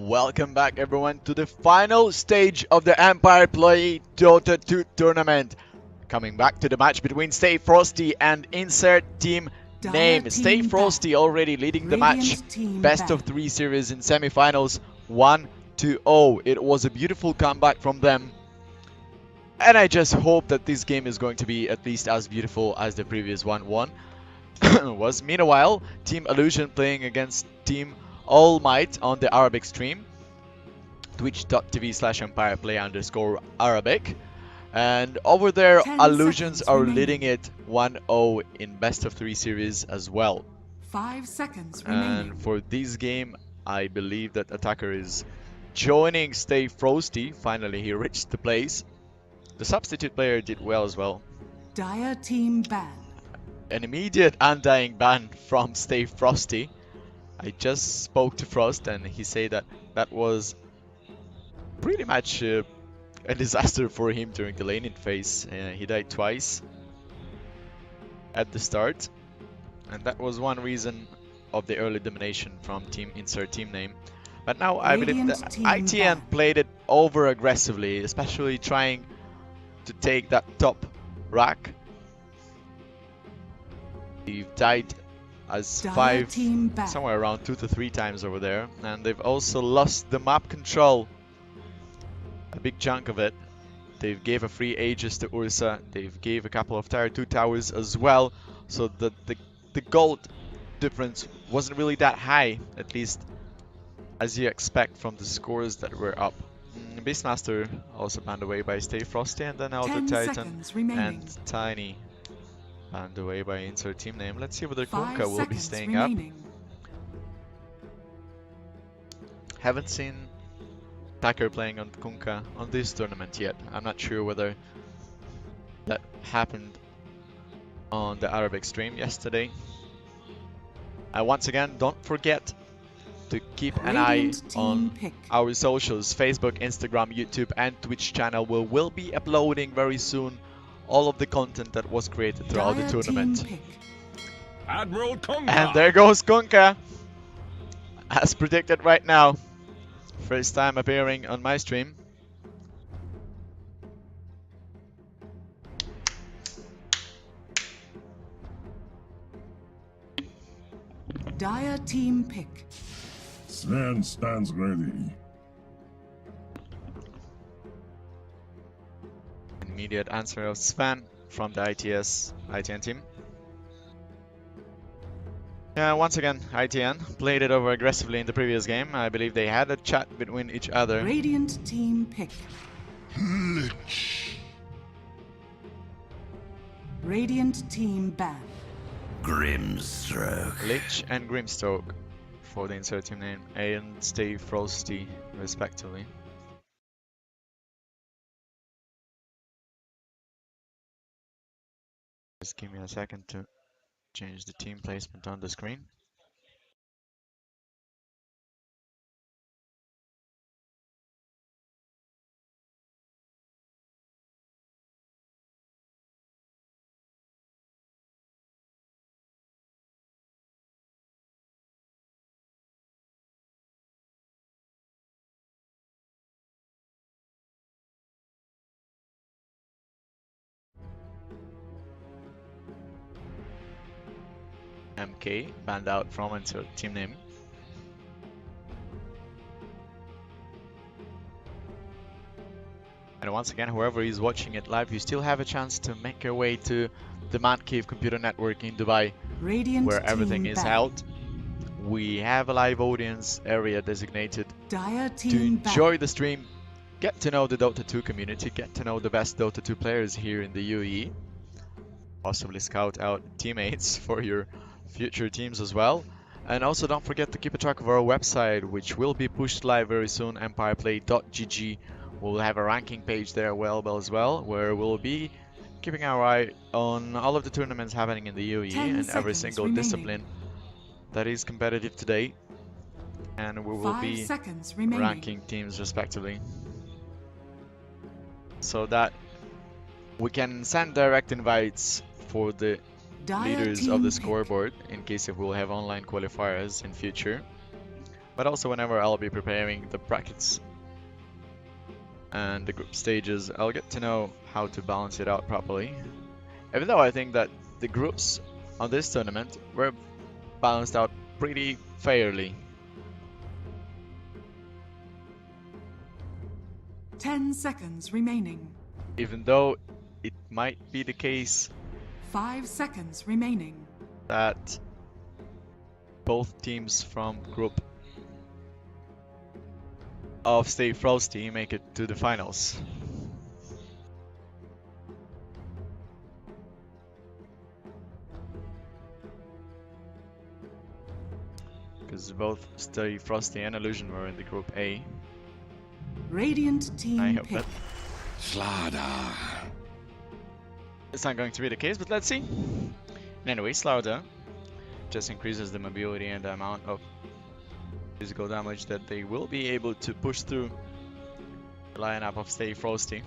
Welcome back everyone to the final stage of the Empire Play Dota 2 tournament. Coming back to the match between StayFrosty and insert team name. StayFrosty already leading the match. Best of 3 series in semifinals 1-0. It was a beautiful comeback from them. And I just hope that this game is going to be at least as beautiful as the previous one was. Meanwhile, Team Allusion playing against Team All Might on the Arabic stream. Twitch.tv/EmpirePlay_Arabic. And over there, Allusions are leading it 1-0 in best of 3 series as well. 5 seconds remaining. And for this game, I believe that Attacker is joining StayFrosty. Finally, he reached the place. The substitute player did well as well. Dire team ban. An immediate undying ban from StayFrosty. I just spoke to Frost and he said that that was pretty much a disaster for him during the laning phase. He died twice at the start, and that was one reason of the early domination from team insert team name. But now I believe that ITN played it over aggressively, especially trying to take that top rack. He died as somewhere around 2 to 3 times over there, and they've also lost the map control, a big chunk of it. They gave a free Aegis to Ursa, they've gave a couple of tier 2 towers as well, so the gold difference wasn't really that high, at least as you expect from the scores that were up. Beastmaster also banned away by StayFrosty, and then Elder Titan and Tiny banned away by insert team name. Let's see whether Kunkka will be staying up. Haven't seen Attacker playing on Kunkka on this tournament yet. I'm not sure whether that happened on the Arabic stream yesterday. Once again, don't forget to keep an eye on our socials, Facebook, Instagram, YouTube and Twitch channel. We will be uploading very soon all of the content that was created throughout the tournament. Admiral Kunkka. And there goes Kunkka, as predicted right now. First time appearing on my stream. Dire team pick. Sven stands ready. Immediate answer of Sven from the ITN team. Once again, ITN played it over aggressively in the previous game. I believe they had a chat between each other. Radiant team pick. Lich. Radiant team ban. Grimstroke. Lich and Grimstroke for the insert team name, and StayFrosty respectively. Just give me a second to change the team placement on the screen. MK banned out from insert team name. And once again, whoever is watching it live, you still have a chance to make your way to the Man Cave Computer Network in Dubai, where everything is held. We have a live audience area designated to enjoy the stream, get to know the Dota 2 community, get to know the best Dota 2 players here in the UAE, possibly scout out teammates for your future teams as well. And also don't forget to keep a track of our website, which will be pushed live very soon, empireplay.gg. We'll have a ranking page there as well, where we'll be keeping our eye on all of the tournaments happening in the UAE and every single discipline that is competitive today. And we will be ranking teams respectively, so that we can send direct invites for the leaders of the scoreboard in case if we'll have online qualifiers in future. but also whenever I'll be preparing the brackets and the group stages, I'll get to know how to balance it out properly. Even though I think that the groups on this tournament were balanced out pretty fairly. 10 seconds remaining. Even though it might be the case 5 seconds remaining. that both teams from group of StayFrosty make it to the finals. Because both StayFrosty and Allusion were in the group A. Radiant I team hope pick. that Slada. it's not going to be the case, but let's see. Anyway, Slaughter just increases the mobility and the amount of physical damage that they will be able to push through the lineup of StayFrosty.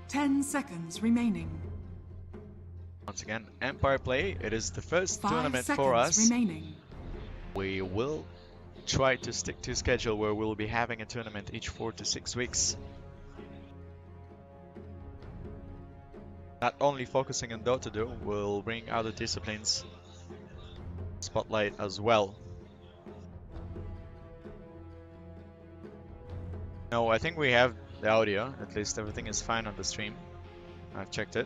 Ten seconds remaining. Once again, Empire play. It is the first 5 tournament seconds for us. remaining. We will try to stick to a schedule where we'll be having a tournament each 4 to 6 weeks. Not only focusing on Dota though, we'll bring other disciplines spotlight as well. No, I think we have the audio. At least everything is fine on the stream. I've checked it.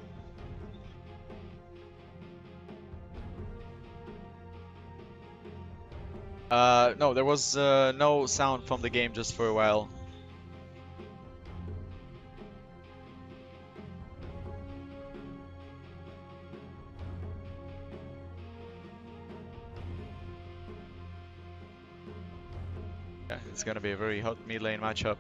No, there was no sound from the game just for a while. Yeah, it's gonna be a very hot mid lane matchup.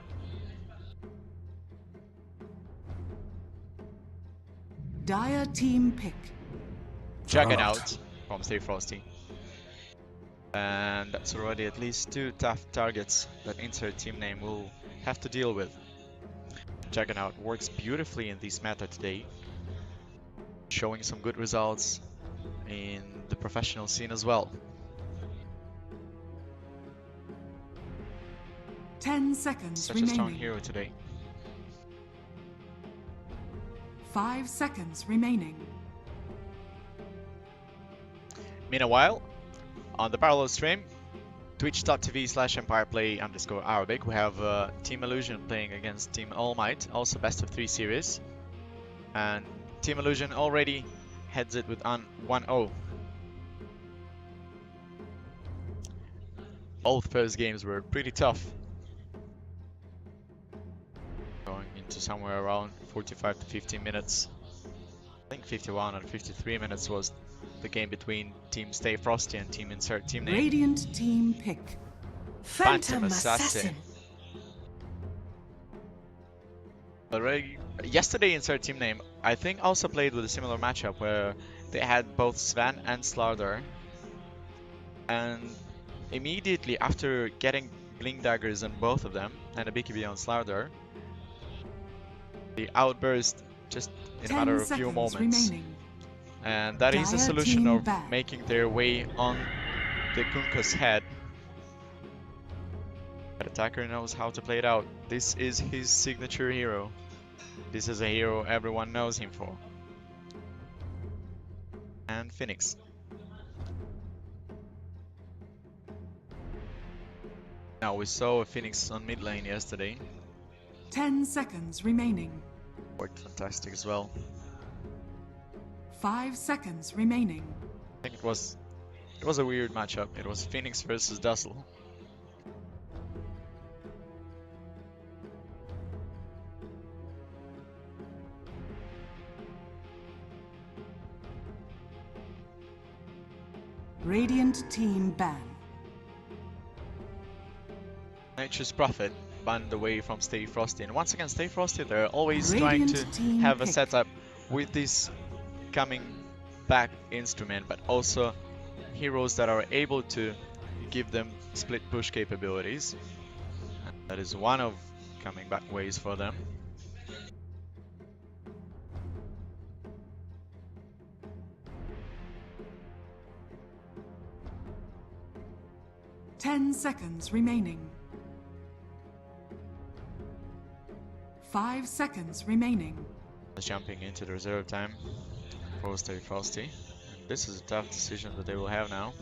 Dire team pick. Juggernaut from StayFrosty. And that's already at least 2 tough targets that insert team name will have to deal with. Juggernaut works beautifully in this meta today, showing some good results in the professional scene as well. 10 seconds Such remaining. a strong hero today. 5 seconds remaining. Meanwhile, on the parallel stream, twitch.tv/empireplay_Arabic, we have Team Allusion playing against Team All Might, also best of 3 series. And Team Allusion already heads it with 1-0. Both first games were pretty tough. Going into somewhere around 45 to 50 minutes. I think 51 and 53 minutes was the game between Team StayFrosty and Team Insert Team Name. Radiant team pick. Phantom Assassin. Already, yesterday Insert Team Name, I think also played with a similar matchup where they had both Sven and Slardar. And immediately after getting Blink Daggers on both of them and a BKB on Slardar, the outburst just in a matter of a few moments. Remaining. And that is a Dire solution team of back. making their way on the Kunkka's head. That attacker knows how to play it out. This is his signature hero. This is a hero everyone knows him for. And Phoenix. Now we saw a Phoenix on mid lane yesterday. 10 seconds remaining. Worked fantastic as well. 5 seconds remaining. I think it was a weird matchup. It was Phoenix versus Dussel. Radiant team ban. Nature's Prophet banned away from StayFrosty, and once again StayFrosty, they're always Radiant trying to team have a pick. setup with this coming back instrument, but also heroes that are able to give them split push capabilities. And that is one of coming back ways for them. 10 seconds remaining. 5 seconds remaining. Jumping into the reserve time for StayFrosty. And this is a tough decision that they will have now.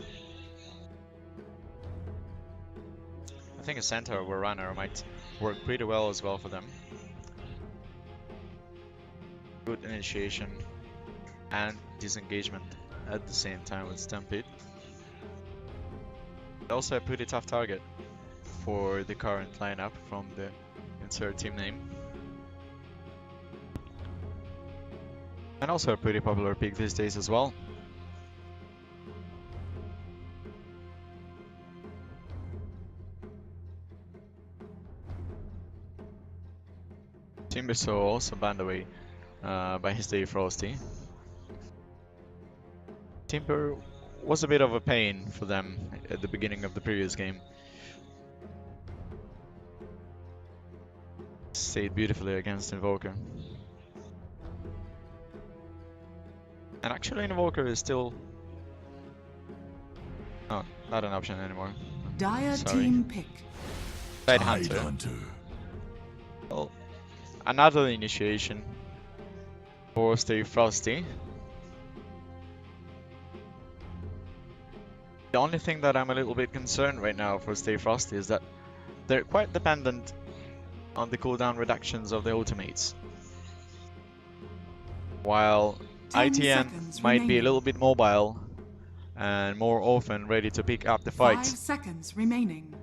I think a center or a runner might work pretty well as well for them. Good initiation and disengagement at the same time with Stampede. Also a pretty tough target for the current lineup from the insert team name. And also a pretty popular pick these days as well. Timbersaw also banned away by his StayFrosty. Timber was a bit of a pain for them at the beginning of the previous game. Stayed beautifully against Invoker. And actually Invoker is still not an option anymore. Dire Sorry. team pick. Tide Hunter. Well, another initiation for StayFrosty. The only thing that I'm a little bit concerned right now for StayFrosty is that they're quite dependent on the cooldown reductions of the ultimates. While 10 ITN seconds might be a remaining. little bit mobile and more often ready to pick up the 5 fight. seconds remaining.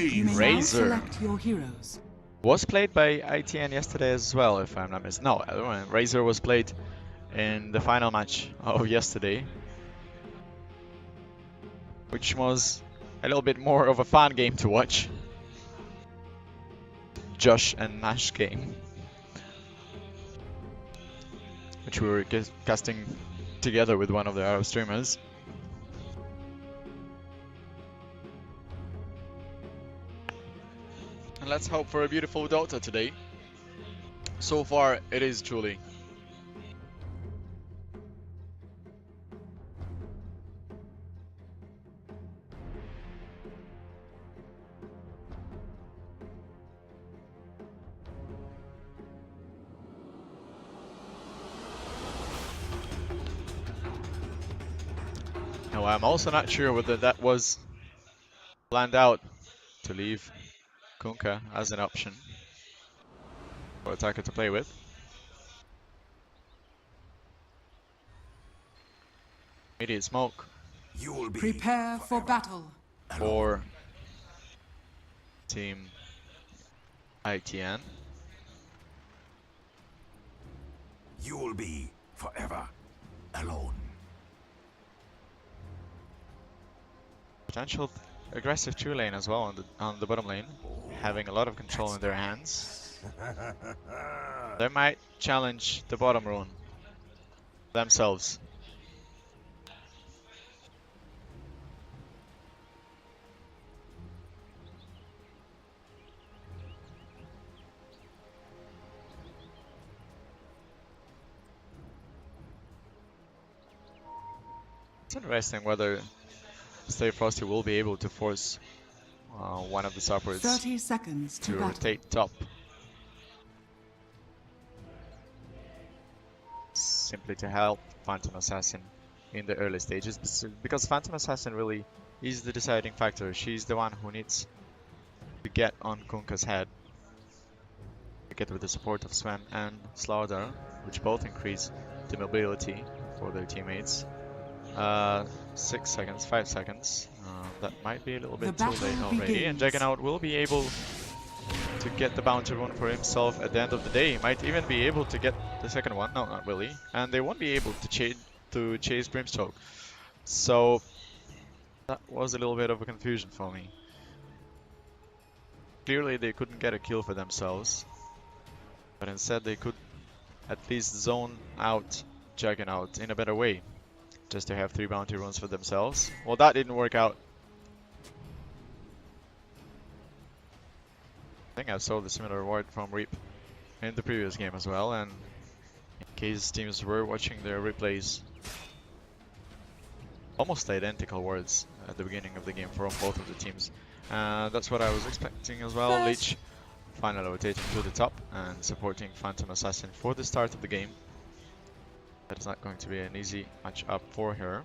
You may now Razor select your heroes. was played by ITN yesterday as well, if I'm not mistaken. No, Razor was played in the final match of yesterday, which was a little bit more of a fun game to watch. Josh and Nash game, which we were casting together with one of the Arab streamers. And let's hope for a beautiful Dota today. So far, it is truly. Now, I'm also not sure whether that was planned out to leave Kunkka as an option for attacker to play with. Immediate smoke You will be Prepare for battle. for team ITN. You will be forever alone. Potential aggressive true lane as well on the bottom lane, having a lot of control in their hands. They might challenge the bottom rune themselves. It's interesting whether StayFrosty will be able to force one of the supports 30 seconds to to battle. rotate top. Simply to help Phantom Assassin in the early stages, because Phantom Assassin really is the deciding factor. She's the one who needs to get on Kunkka's head, to get with the support of Sven and Slaughter, which both increase the mobility for their teammates. 6 seconds, 5 seconds. That might be a little bit The too late battle already, and begins. Juggernaut will be able to get the bounty rune for himself at the end of the day. Might even be able to get the second one. No, not really. And they won't be able to chase Brimstroke. So that was a little bit of a confusion for me. Clearly they couldn't get a kill for themselves, but instead they could at least zone out Juggernaut in a better way, just to have 3 bounty runes for themselves. Well, that didn't work out. I think I saw the similar word from Reap in the previous game as well, and in case teams were watching their replays, almost identical words at the beginning of the game from both of the teams. That's what I was expecting as well. Leech finally rotating to the top and supporting Phantom Assassin for the start of the game. That is not going to be an easy match-up for her.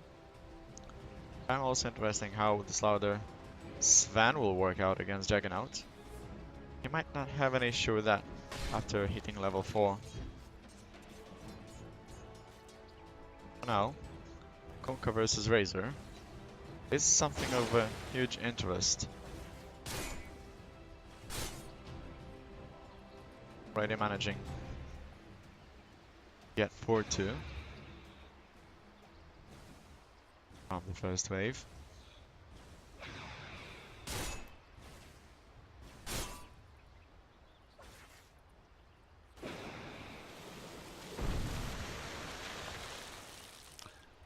I'm also interesting how the Slaughter Sven will work out against Juggernaut. He might not have an issue with that after hitting level 4. For now, Kunkka versus Razor is something of a huge interest. Already managing get 4-2 from the first wave.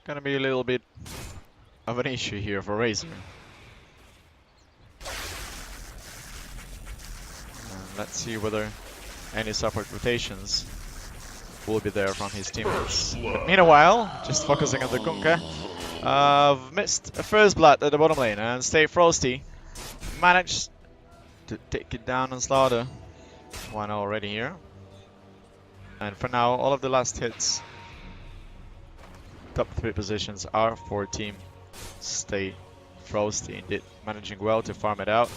Gonna be a little bit of an issue here for Razor. And let's see whether any support rotations will be there from his teammates. But meanwhile, just focusing on the Kunkka, missed a first blood at the bottom lane, and StayFrosty managed to take it down and slaughter one already here. And for now, all of the last hits, top 3 positions are for team StayFrosty, indeed managing well to farm it out.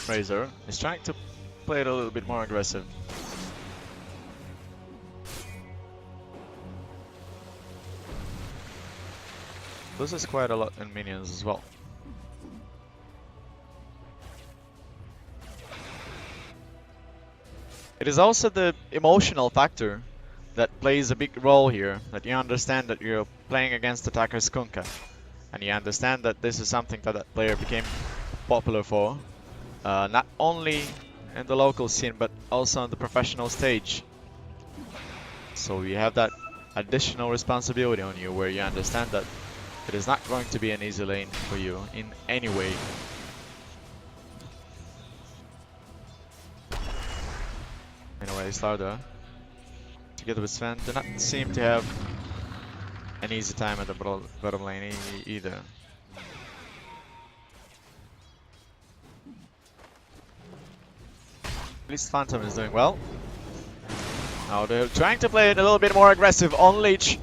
Razor is trying to play it a little bit more aggressive. Loses quite a lot in minions as well. It is also the emotional factor that plays a big role here, that you understand that you're playing against attacker's Kunkka, and you understand that this is something that that player became popular for, not only in the local scene but also on the professional stage. So you have that additional responsibility on you where you understand that it is not going to be an easy lane for you in any way. Anyway, Slaughter, together with Sven, do not seem to have an easy time at the bottom lane either. At least Phantom is doing well. Now they're trying to play it a little bit more aggressive on Leech.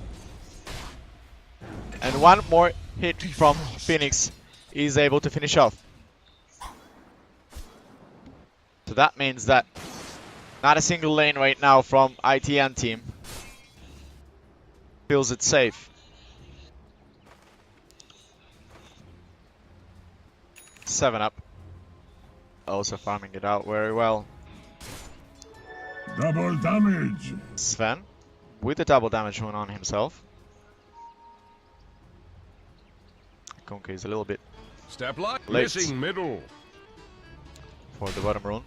And one more hit from Phoenix is able to finish off. So that means that not a single lane right now from ITN team feels it safe. Seven up. Also farming it out very well. Double damage. Sven with the double damage rune on himself. Kunkka is a little bit Step line late missing middle for the bottom rune.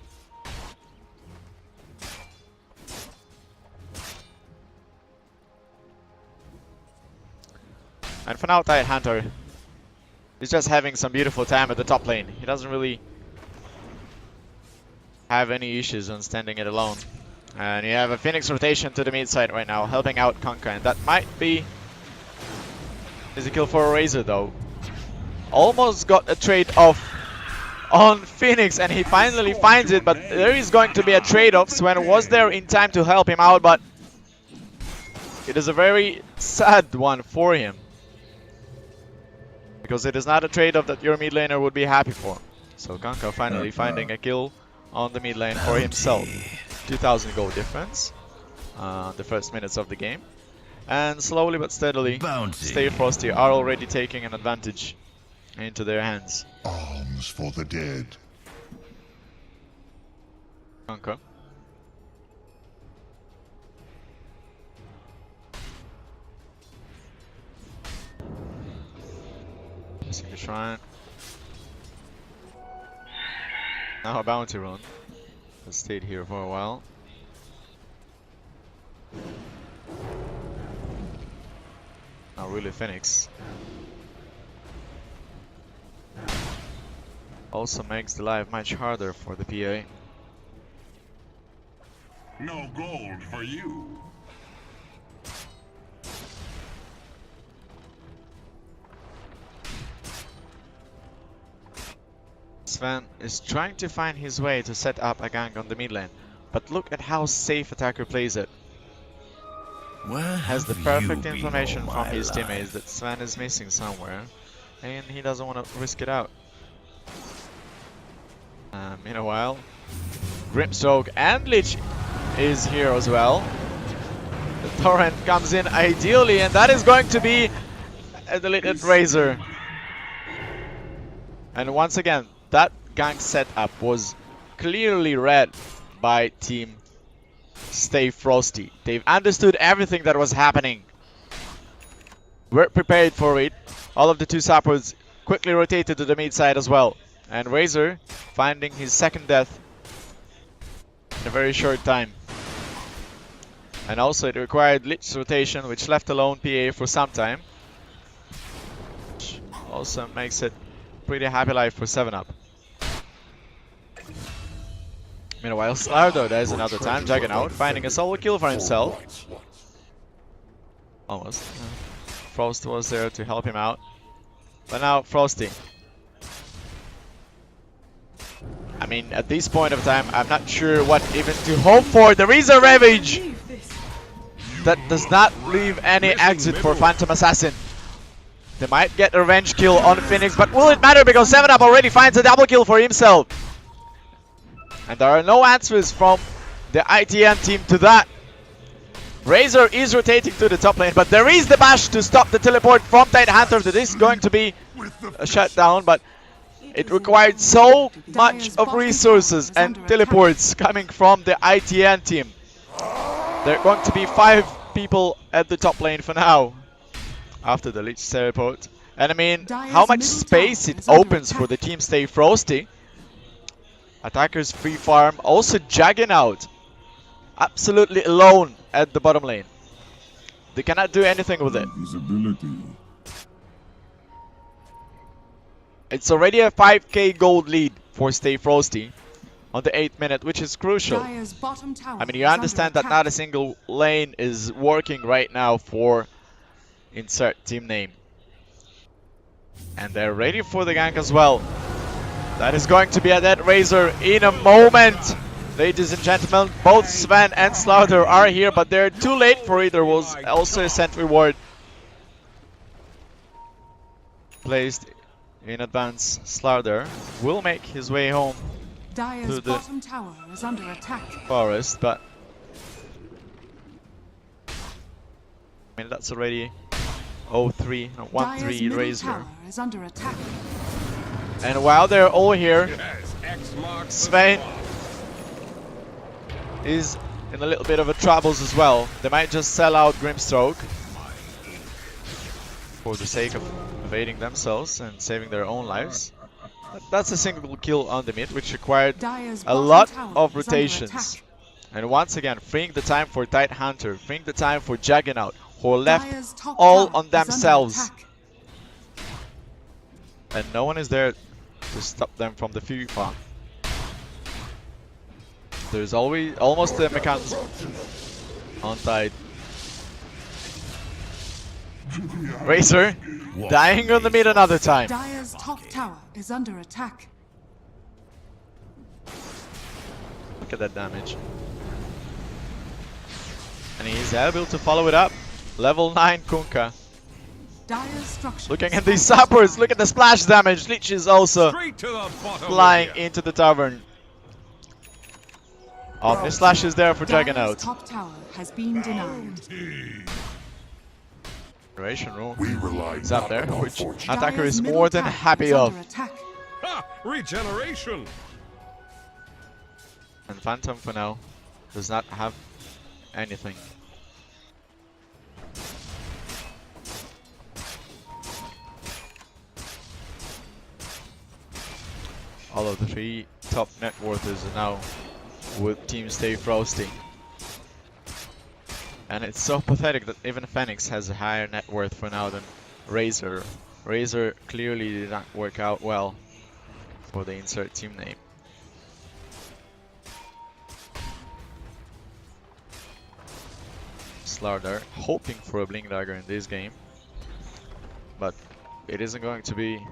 And for now, Tidehunter is just having some beautiful time at the top lane. He doesn't really have any issues on standing it alone. And you have a Phoenix rotation to the mid side right now, helping out Kunkka, and that might be easy kill for a Razor though. Almost got a trade-off on Phoenix, and he finally finds it, but there is going to be a trade-off. Sven was there in time to help him out, but it is a very sad one for him, because it is not a trade-off that your mid laner would be happy for. So Kunkka finally finding a kill on the mid lane for himself. 2000 gold difference, the first minutes of the game. And slowly but steadily, StayFrosty are already taking an advantage into their hands. Arms for the dead. Kunkka. Missing the shrine. Now a bounty run. Has stayed here for a while. Now really Phoenix. Also makes the life much harder for the PA. No gold for you. Sven is trying to find his way to set up a gank on the mid lane, but look at how safe attacker plays it. Has the perfect information from his teammates that Sven is missing somewhere, and he doesn't want to risk it out. Meanwhile, Grimstroke and Lich is here as well. The torrent comes in ideally, and that is going to be a deleted Razor. And once again, that gank setup was clearly read by Team StayFrosty. They've understood everything that was happening. We're prepared for it. All of the two supports quickly rotated to the mid side as well. And Razor finding his second death in a very short time. And also it required Lich's rotation, which left alone PA for some time. Which also makes it pretty happy life for 7-Up. Meanwhile, Slardo, there's another time, Jagging out, finding a solo kill for himself. Almost. Frost was there to help him out. But now, Frosty. I mean, at this point of time, I'm not sure what even to hope for. There is a Ravage! That does not leave any exit for Phantom Assassin. They might get a revenge kill on Phoenix, but will it matter because 7-Up already finds a double kill for himself. And there are no answers from the ITN team to that. Razor is rotating to the top lane, but there is the bash to stop the teleport from Tidehunter. That is going to be a shutdown, but it required so much of resources and teleports coming from the ITN team. There are going to be 5 people at the top lane for now after the Lich teleport. And I mean, how much space it opens for the team StayFrosty. Attackers free farm, also Jagging out. Absolutely alone at the bottom lane. They cannot do anything with it. It's already a 5k gold lead for StayFrosty on the 8th minute, which is crucial. I mean, you understand that not a single lane is working right now for insert team name. And they're ready for the gank as well. That is going to be a dead Razor in a moment. Ladies and gentlemen, both Sven and Slaughter are here, but they're too late for it. There was also a sentry ward placed in advance. Slaughter will make his way home to the bottom tower is under attack. forest, but I mean that's already 0-3, 1-3 Razor. Tower is under attack. And while they're all here, Sven is in a little bit of a troubles as well. They might just sell out Grimstroke for the sake of evading themselves and saving their own lives. But that's a single kill on the mid, which required a lot of rotations. And once again, freeing the time for Tidehunter, freeing the time for Jagging out, who are left all on themselves. And no one is there to stop them from the free farm. There's always almost a mechanism on Tide. Razor dying on the mid another time. Dire's top tower is under attack. Look at that damage. And he's able to follow it up. Level 9 Kunkka. Looking at these supports, look at the splash damage. Lich is also flying into the tavern. Omni Slash is there for Dragon out. Top tower has been denied. Generation room rely is up there, not on which fortune. attacker is Dire's more middle than tower happy is of. under attack. Ha! Regeneration! And Phantom for now does not have anything. All of the 3 top net worth is now with Team StayFrosty. And it's so pathetic that even Phoenix has a higher net worth for now than Razor. Razor clearly did not work out well for the insert team name. Slardar hoping for a Blink Dagger in this game, but it isn't going to be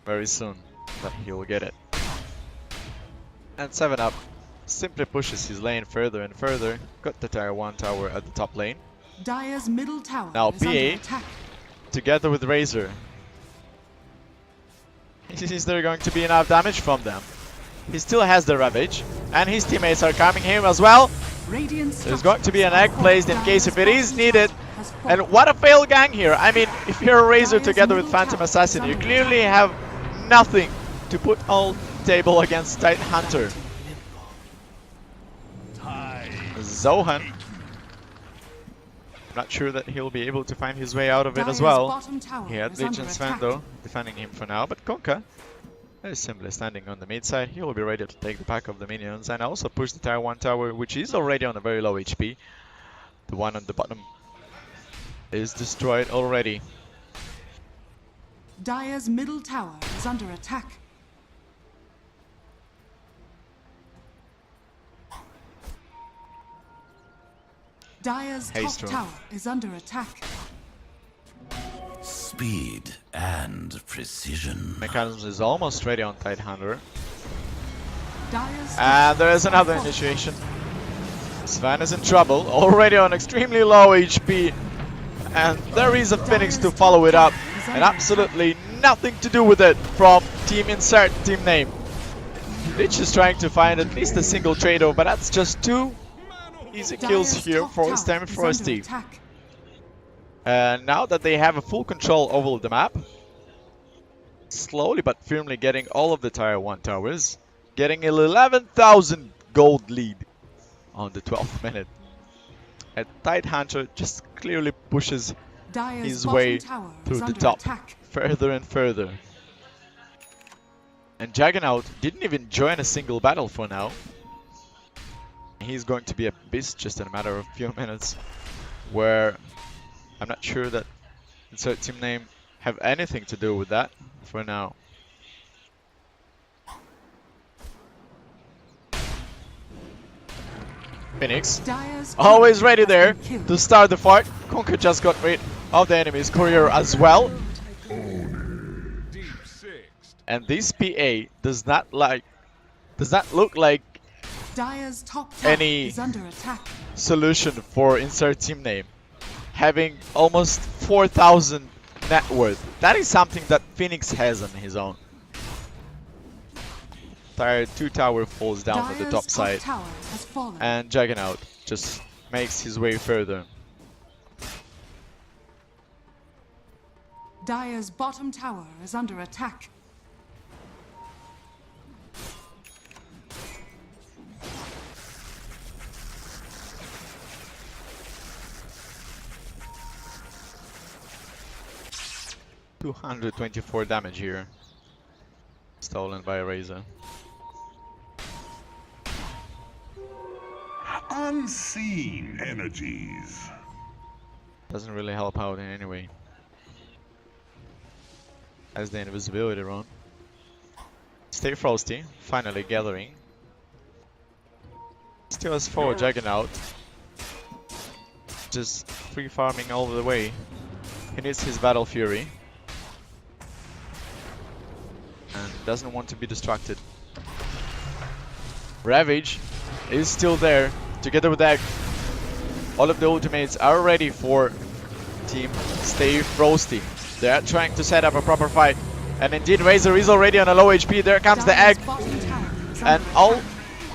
very soon that he'll get it. And 7up simply pushes his lane further and further. Got the tier 1 tower at the top lane. Dire's middle tower Now is under PA attack. together with Razor. Is there going to be enough damage from them? He still has the Ravage, and his teammates are coming here as well. There's going to be an egg placed in case if it is needed. And what a failed gang here. I mean, if you're a Razor together with Phantom Assassin, you clearly have nothing to put on the table against Titan Hunter. Zohan. Not sure that he'll be able to find his way out of it as well. He had Lich and Sven though, defending him for now, but Kunkka is simply standing on the mid side. He will be ready to take the pack of the minions and also push the tier 1 tower, which is already on a very low HP. The one on the bottom is destroyed already. Dire's middle tower is under attack. Dire's top tower is under attack. Speed and precision. Mechanism is almost ready on Titan Hunter. Dire's And there is another initiation. Sven is in trouble, already on extremely low HP. And there is a Phoenix to follow it up. And absolutely nothing to do with it from Team Insert team name. Lich is trying to find at least a single trade-off, but that's just 2 easy kills here for StayFrosty. And now that they have a full control over the map, slowly but firmly getting all of the tier 1 towers, getting an 11,000 gold lead on the 12th minute. And Titan Hunter just clearly pushes his way through the top further and further. And Juggernaut didn't even join a single battle for now. He's going to be a beast just in a matter of a few minutes, where I'm not sure that insert team name have anything to do with that for now. Phoenix, always ready there to start the fight. Kunkka just got rid of the enemy's courier as well. And this PA does not look like any solution for insert team name. Having almost 4,000 net worth. That is something that Phoenix has on his own. Tier 2 tower falls down on the top side. And Juggernaut just makes his way further. Dire's bottom tower is under attack. $224 damage here. Stolen by Razor. Unseen energies. Doesn't really help out in any way. As the invisibility run. StayFrosty finally gathering. Still has 4 Juggernaut. Just free farming all the way. He needs his Battle Fury. And doesn't want to be distracted. Ravage is still there, together with Egg. All of the ultimates are ready for Team StayFrosty. They are trying to set up a proper fight. And indeed, Razor is already on a low HP. There comes the Egg. And all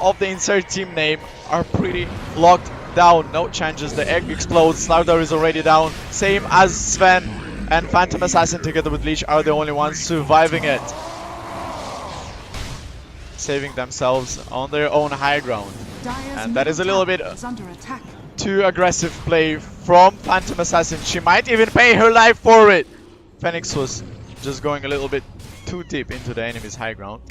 of the insert team name are pretty locked down. No changes. The Egg explodes. Slardar is already down. Same as Sven and Phantom Assassin together with Lich are the only ones surviving it. Saving themselves on their own high ground. And that is a little bit too aggressive play from Phantom Assassin. She might even pay her life for it. Phoenix was just going a little bit too deep into the enemy's high ground.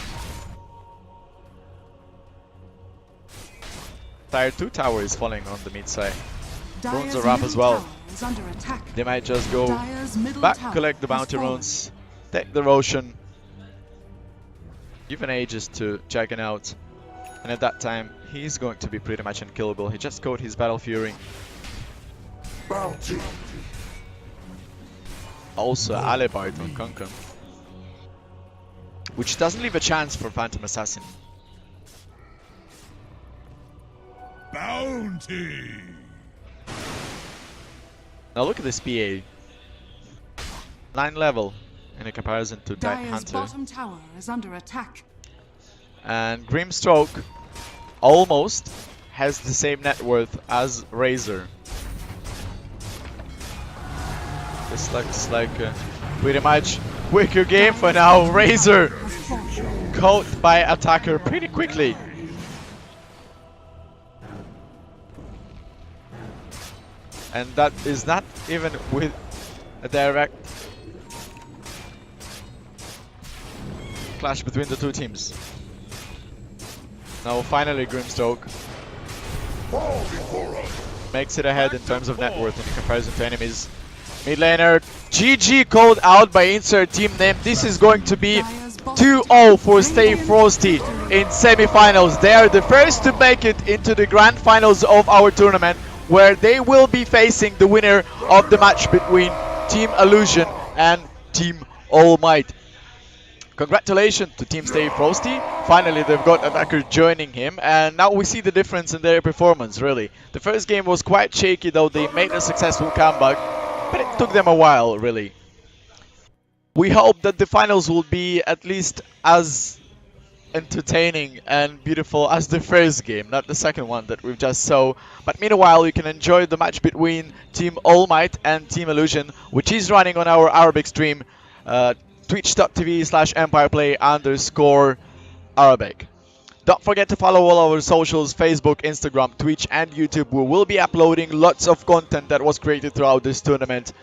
entire 2 tower is falling on the mid side. Runes Dire's are up as middle well. tower is under attack. They might just go Dire's middle back, tower collect the has bounty fallen. runes, take the Roshan, given ages to Jagging out, and at that time he's going to be pretty much unkillable. He just caught his Battle Fury. Bounty. Also Alibard on Conquer, which doesn't leave a chance for Phantom Assassin. Bounty. Now look at this PA. 9 level in comparison to Dive Dire's Hunter. bottom tower is under attack. And Grimstroke almost has the same net worth as Razor. This looks like a pretty much quicker game for now. Razor Has fallen. caught by attacker pretty quickly. And that is not even with a direct clash between the 2 teams. Now finally Grimstroke Fall before us. makes it ahead in terms of net worth in comparison to enemies. Mid laner, GG called out by insert team name. This is going to be 2-0 for StayFrosty in semi-finals. They are the first to make it into the grand finals of our tournament, where they will be facing the winner of the match between Team Allusion and Team All Might. Congratulations to Team StayFrosty. Finally, they've got attacker joining him, and now we see the difference in their performance, really. The first game was quite shaky, though they made a successful comeback, but it took them a while, really. We hope that the finals will be at least as entertaining and beautiful as the first game, not the second one that we've just saw. But meanwhile, you can enjoy the match between Team All Might and Team Allusion, which is running on our Arabic stream, twitch.tv/empireplay_Arabic. Don't forget to follow all our socials, Facebook, Instagram, Twitch and YouTube. We will be uploading lots of content that was created throughout this tournament.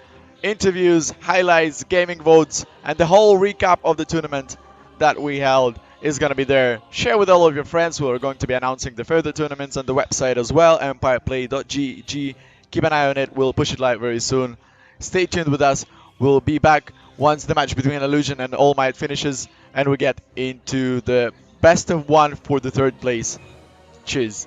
Interviews, highlights, gaming votes, and the whole recap of the tournament that we held is going to be there. Share with all of your friends. We are going to be announcing the further tournaments on the website as well, empireplay.gg. Keep an eye on it. We'll push it live very soon. Stay tuned with us. We'll be back once the match between Allusion and All Might finishes and we get into the best of 1 for the 3rd place. Cheers.